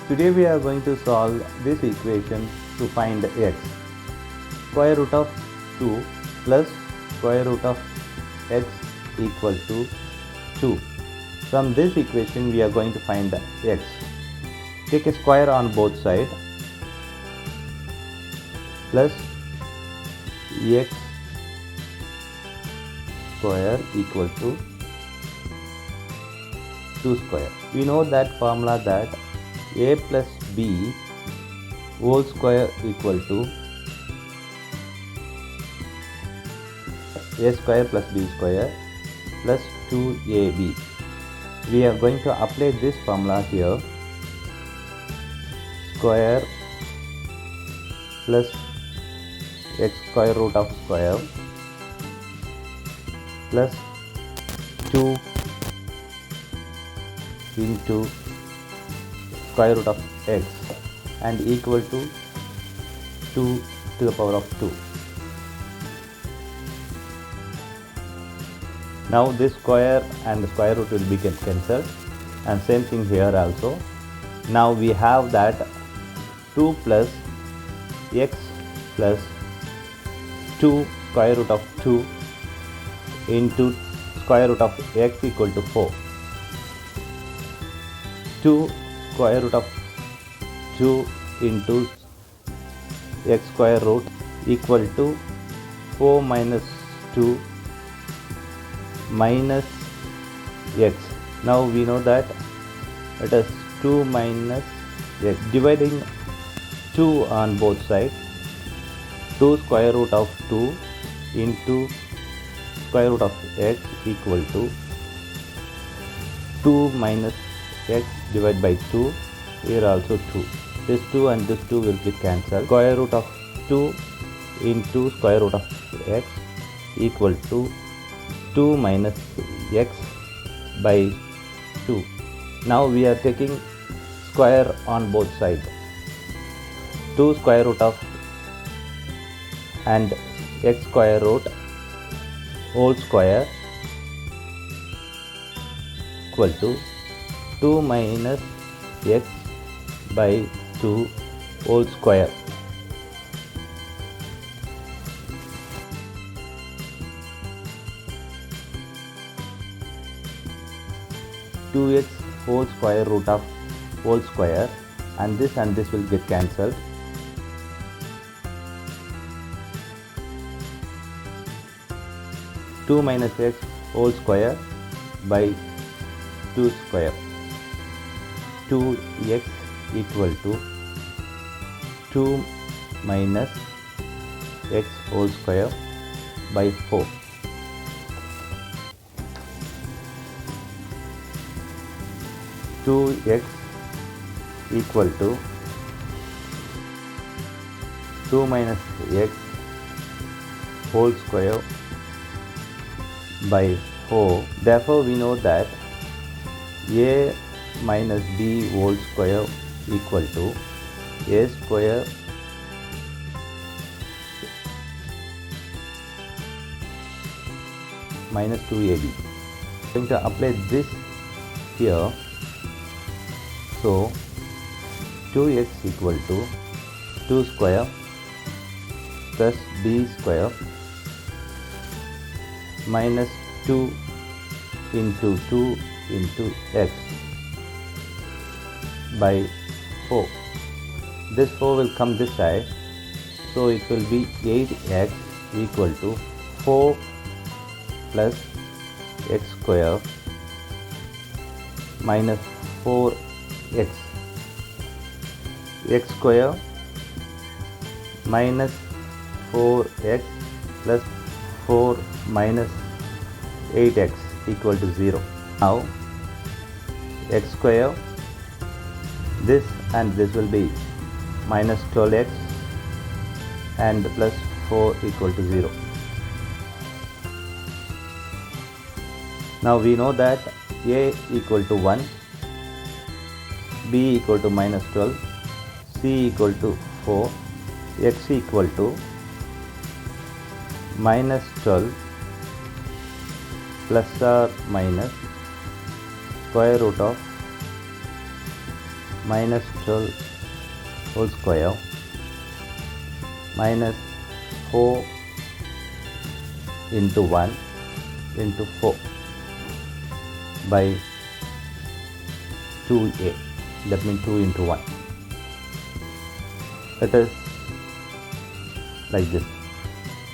Today we are going to solve this equation to find x. Square root of 2 plus square root of x equal to 2. From this equation we are going to find x. Take a square on both sides plus x square equal to 2 square. We know that formula that a plus b whole square equal to a square plus b square plus 2ab. We are going to apply this formula here. Square plus x square root of square plus 2 into square root of x and equal to 2 to the power of 2. Now this square and the square root will be cancelled, and same thing here also. Now we have that 2 plus x plus 2 square root of 2 into square root of x equal to 4. 2 square root of 2 into x square root equal to 4 minus 2 minus x. Now we know that it is 2 minus x. Dividing 2 on both sides, 2 square root of 2 into square root of x equal to 2 minus x divided by 2. Here also 2. This 2 and this 2 will get cancelled. Square root of 2 into square root of x equal to 2 minus x by 2. Now we are taking square on both sides. 2 square root of and x square root whole square equal to 2 minus x by 2 whole square. Two x whole square root of whole square, and this will get cancelled. Two minus x whole square by 2 square. 2x equal to 2 minus x whole square by 4. Two x equal to 2 minus x whole square by 4. Therefore we know that a minus b whole square equal to a square minus 2ab. I'm going to apply this here. So 2x equal to 2 square plus b square minus 2 into 2 into x by 4. This 4 will come this side, so it will be 8x equal to 4 plus x square minus 4x. X square minus 4x plus 4 minus 8x equal to 0. Now x square, this and this will be minus 12x and plus 4 equal to 0. Now we know that a equal to 1, b equal to minus 12, c equal to 4, x equal to minus 12 plus or minus square root of minus 12 whole square minus 4 into 1 into 4 by 2a, that means 2 into 1. It is like this.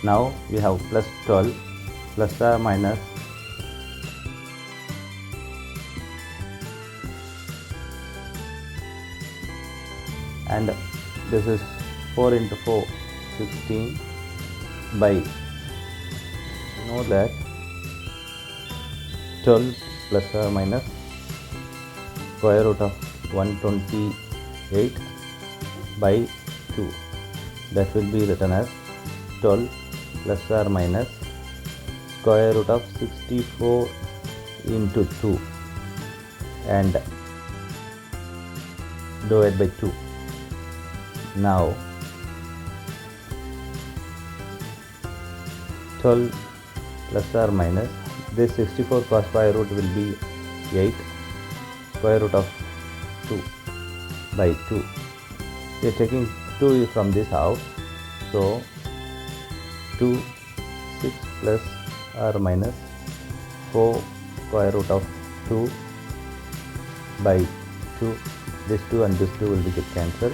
Now we have plus 12 plus or minus and this is 4 into 4, 16 by, you know that 12 plus or minus square root of 128 by 2, that will be written as 12 plus or minus square root of 64 into 2 and divide by 2. Now 12 plus or minus this 64 cos square root will be 8 square root of 2 by 2. We are taking 2 from this out, so 2 6 plus or minus 4 square root of 2 by 2. This 2 and this 2 will be get cancelled.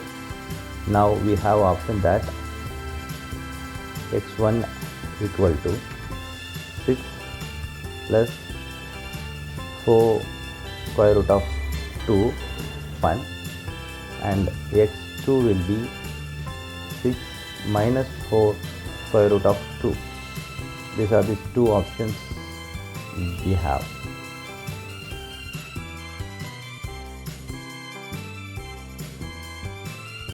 Now we have option that x1 equal to 6 plus 4 square root of 2 1 and x2 will be 6 minus 4 square root of 2. These are the two options we have.